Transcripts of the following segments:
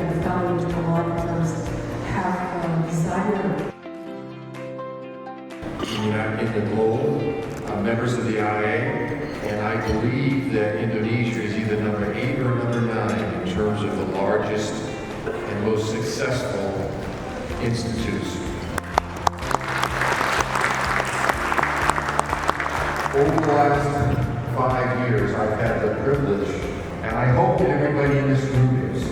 and fellow internal auditors have desired. In the globe, members of the IIA, and I believe that Indonesia is either number 8 or number 9 in terms of the largest and most successful institutes. Over the last 5 years, I've had the privilege, and I hope that everybody in this room is,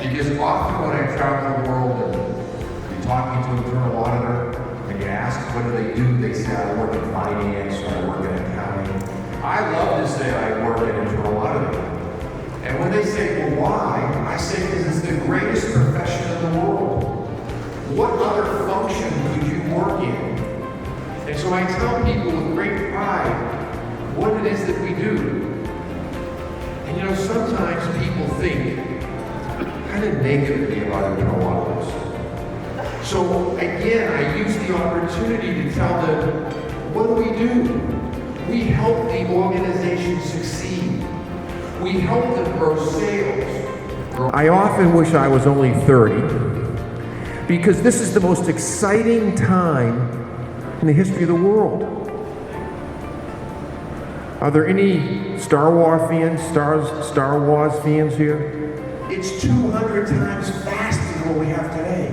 because often when I travel the world and you're talking to an internal auditor, and you ask what do, they say I work in finance or I work in accounting. I love to say I work in internal auditing. And when they say, well, why? I say because it's the greatest profession in the world. What other function could you work in? And so I tell people with great pride what it is that we do. And you know, sometimes people think kind of negatively about internal auditors. So again, I use the opportunity to tell them, what do? We help the organization succeed. We help them grow sales. I often wish I was only 30, because this is the most exciting time in the history of the world. Are there any Star Wars fans here? It's 200 times faster than what we have today.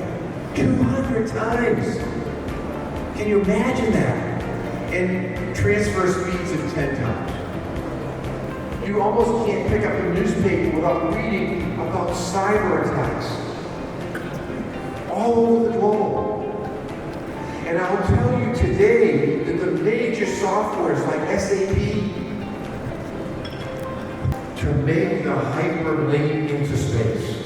200 times. Can you imagine that? And transfer speeds of 10 times. You almost can't pick up a newspaper without reading about cyber attacks all over the globe. And I'll tell you today that the major softwares like SAP to make the hyperlink into space.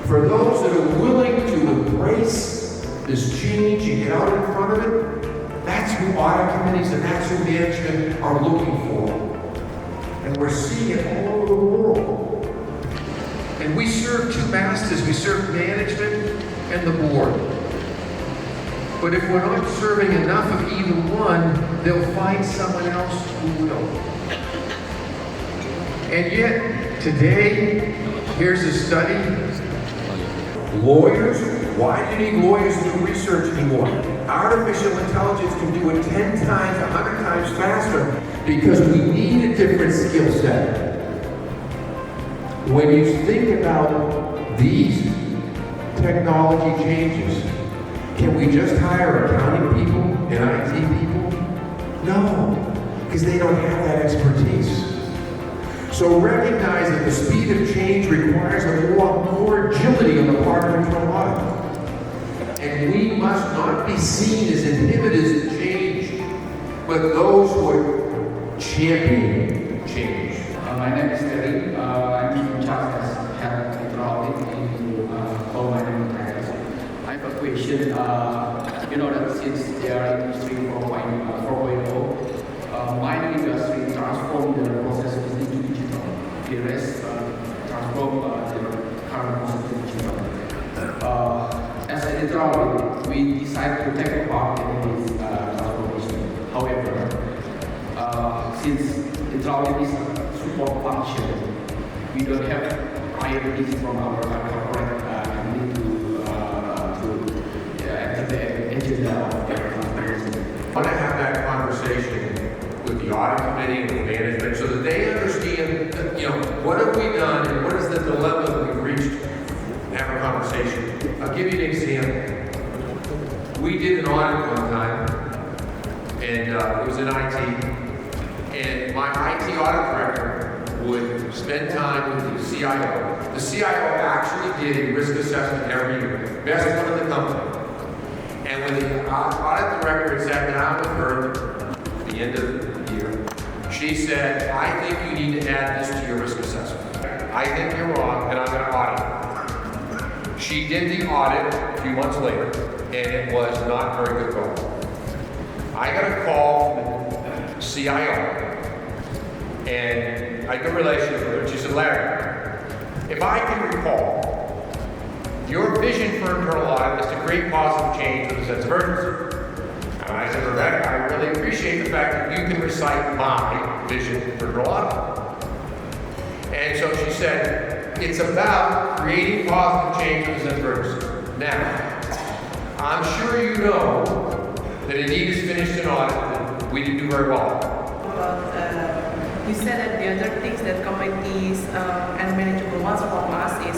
For those that are willing to embrace this change and get out in front of it, that's who audit committees and that's who management are looking for. And we're seeing it all over the world. And we serve two masters. We serve management and the board. But if we're not serving enough of either one, they'll find someone else who will. And yet, today, here's a study. Lawyers? Why do you need lawyers to do research anymore? Artificial intelligence can do it 10 times, 100 times faster because we need a different skill set. When you think about these technology changes, can we just hire accounting people and IT people? No, because they don't have that expertise. So recognize that the speed of change requires a lot more agility on the part of internal audit. And we must not be seen as inhibitors to change, but those who are championing change. My name is Dari. I'm in charge as head of internal audit in all my titles. I have a question. You know that since there are industry 4.0, mining industry transformed the processes into digital. The rest transform the current process to digital. As an internal audit, we decided to take part in this transformation. However, since internal audit is a support function, we don't have priorities from our corporate company to enter the agenda of the transformation. I want to have that conversation with the audit committee and with management so that they understand that, you know, what have we done and what is the dilemma that we've reached and have a conversation. I'll give you an example. We did an audit one time and it was in IT, and my IT audit director would spend time with the CIO. The CIO actually did a risk assessment every year, best one in the company. And when the audit director had sat down with her at the end of the year, she said, I think you need to add this to your risk assessment. I think you're wrong, and I'm going to audit it. She did the audit a few months later, and it was not very good call. I got a call from the CIO, and I had a good relationship with her, and she said, Larry, if I can recall, your vision for internal audit is to create positive change with a sense of urgency. And I said, Rebecca, I really appreciate the fact that you can recite my vision for internal audit. And so she said, It's about creating positive changes in firms. Now, I'm sure you know that Anita's finished an audit that we didn't do very well. You said that the other things that committees and manageable ones from us is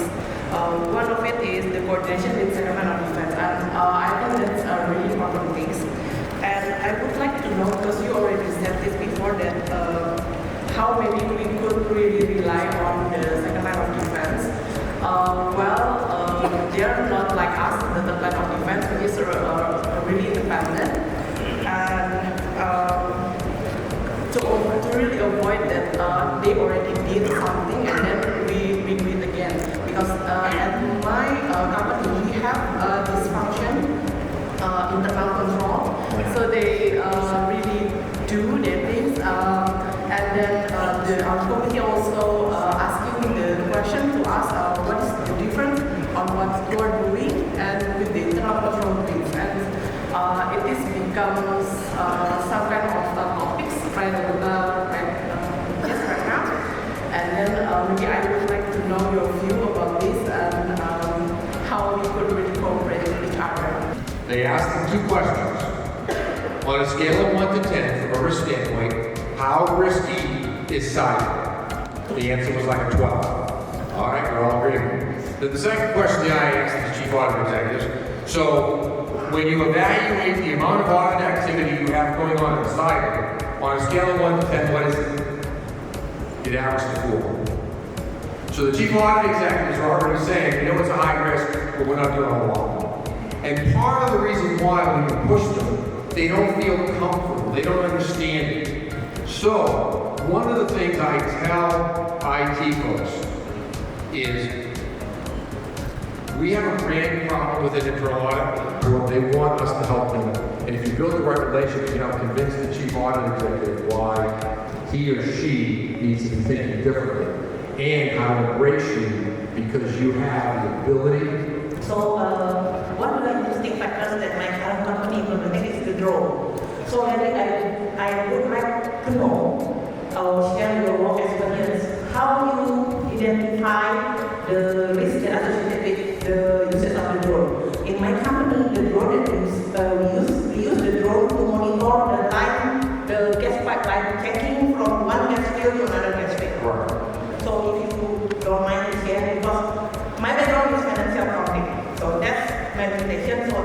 one of it is the coordination with segment of defense, and I think that's a really important thing. And I would like to know, because you already said this before, that how maybe we could really rely on the second line of defense. They are not like us, the third line of defense, which is really independent. And to really avoid that they already did something and then we do it again. Because at my company, we have this function, internal control. So they really do their things. And then our committee also asking the question to us, what is the difference on what you are doing and with the internal control things. And it is becomes some kind of topics right now. And then maybe I would like to know your view about this and how we could really cooperate with each other. They asked them two questions. On a scale of 1 to 10, from a risk standpoint, how risky is cyber? The answer was like a 12. All right, we're all agreeing. The second question I asked the chief auditor executives, so when you evaluate the amount of audit activity you have going on in cyber, on a scale of 1 to 10, what is it? It averages to 4. So the chief audit executives are already saying, you know it's a high risk, but we're not doing a lot. And part of the reason why when you push them, they don't feel comfortable, they don't understand it. So, one of the things I tell IT folks is, we have a brand problem with an internal audit, where they want us to help them. And if you build the right relationship, you know, convince the chief audit executive why he or she needs to be thinking differently, and how to embrace you because you have the ability. So one of the interesting factors that my current company implemented is the drone. So Larry, I would like to know, share your work experience, how you identify the risk that associated with the usage of the drone. In my company, the drone that we use the drone to monitor the line, the gas pipeline checking from one gas field to another gas field. Right. So if you don't mind to share, because my background is financial accounting, so that's my limitation. So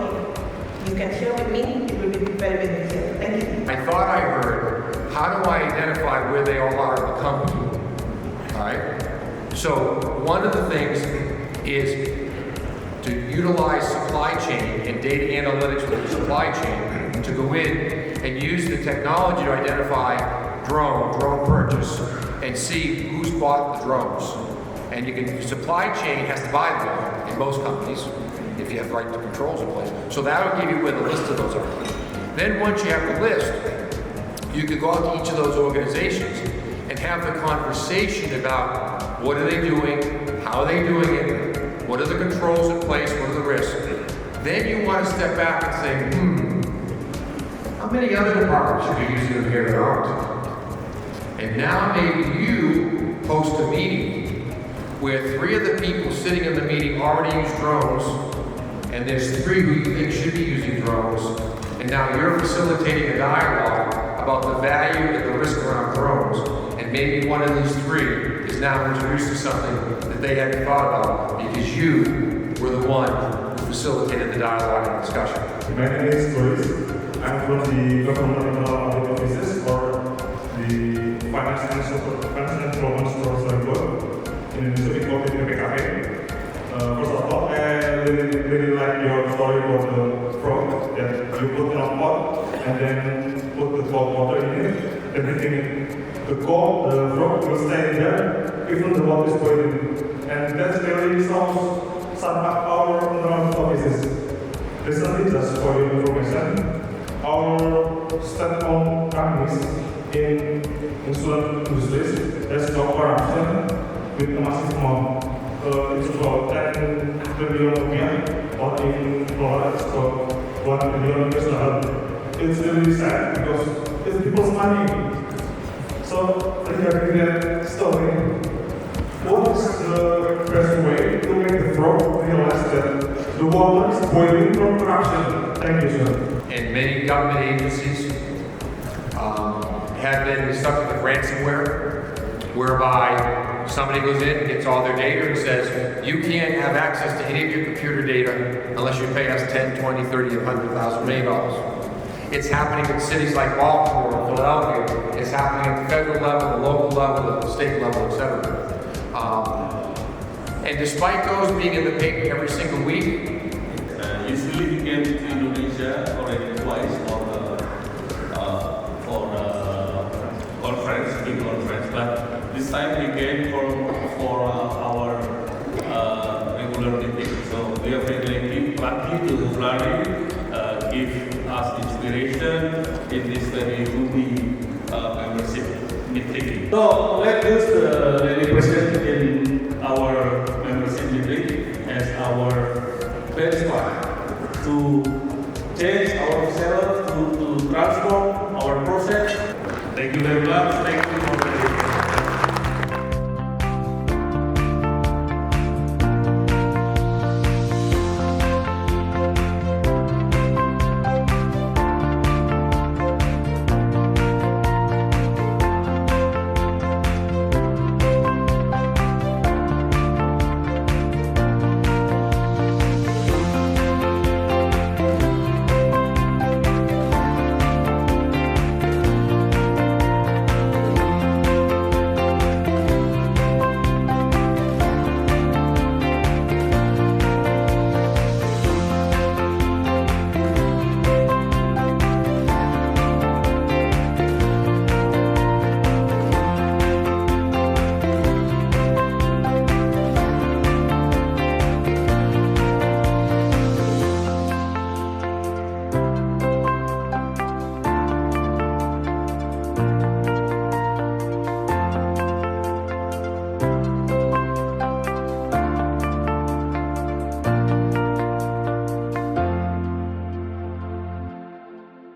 if you can share with me, it will be very beneficial. Thank you. I thought I heard, how do I identify where they all are in the company? All right? So one of the things is to utilize supply chain and data analytics with the supply chain to go in and use the technology to identify drone purchase and see who's bought the drones. And you can, supply chain has to buy them in most companies if you have the right controls in place. So that'll give you where the list of those are. Then once you have the list, you can go out to each of those organizations and have the conversation about what are they doing, how are they doing it, what are the controls in place, what are the risks. Then you want to step back and say, how many other departments should be using them here that aren't? And now maybe you host a meeting where 3 of the people sitting in the meeting already use drones, and there's 3 who you think should be using drones, and now you're facilitating a dialogue about the value and the risk around drones, and maybe one of these 3 is now introduced to something that they hadn't thought about because you were the one who facilitated the dialogue and discussion. My name is Boris. I'm from the government audit offices or the finance and performance stores in Indonesia. We call it PAF. First of all, I really like your story about the frog that you put in a pot and then put the cold water in it. Everything, the frog will stay there even the water is boiling. And that's really sounds some of our offices. Recently, just for your information, our state-owned companies in insurance industries has no corruption with a massive amount. It's about 10 trillion rupiah, or in dollars, it's about $1 billion US. It's really sad because it's people's money. So regarding that story, what is the water is boiling from corruption. Thank you, sir. And many government agencies have been the subject of ransomware, whereby somebody goes in, gets all their data, and says, you can't have access to any of your computer data unless you pay us 10, 20, 30, $100,000 million. It's happening in cities like Baltimore, Philadelphia. It's happening at the federal level, the local level, the state level, etc. And despite those being in the paper every single week, usually we came to Indonesia already twice for conference, big conference. But this time we came for our regular meeting. So we are very lucky to have Larry give us inspiration in this very gloomy membership meeting. So let's use the Larry president in our membership meeting as our benchmark to change ourselves, to transform our process. Thank you very much. Thank you.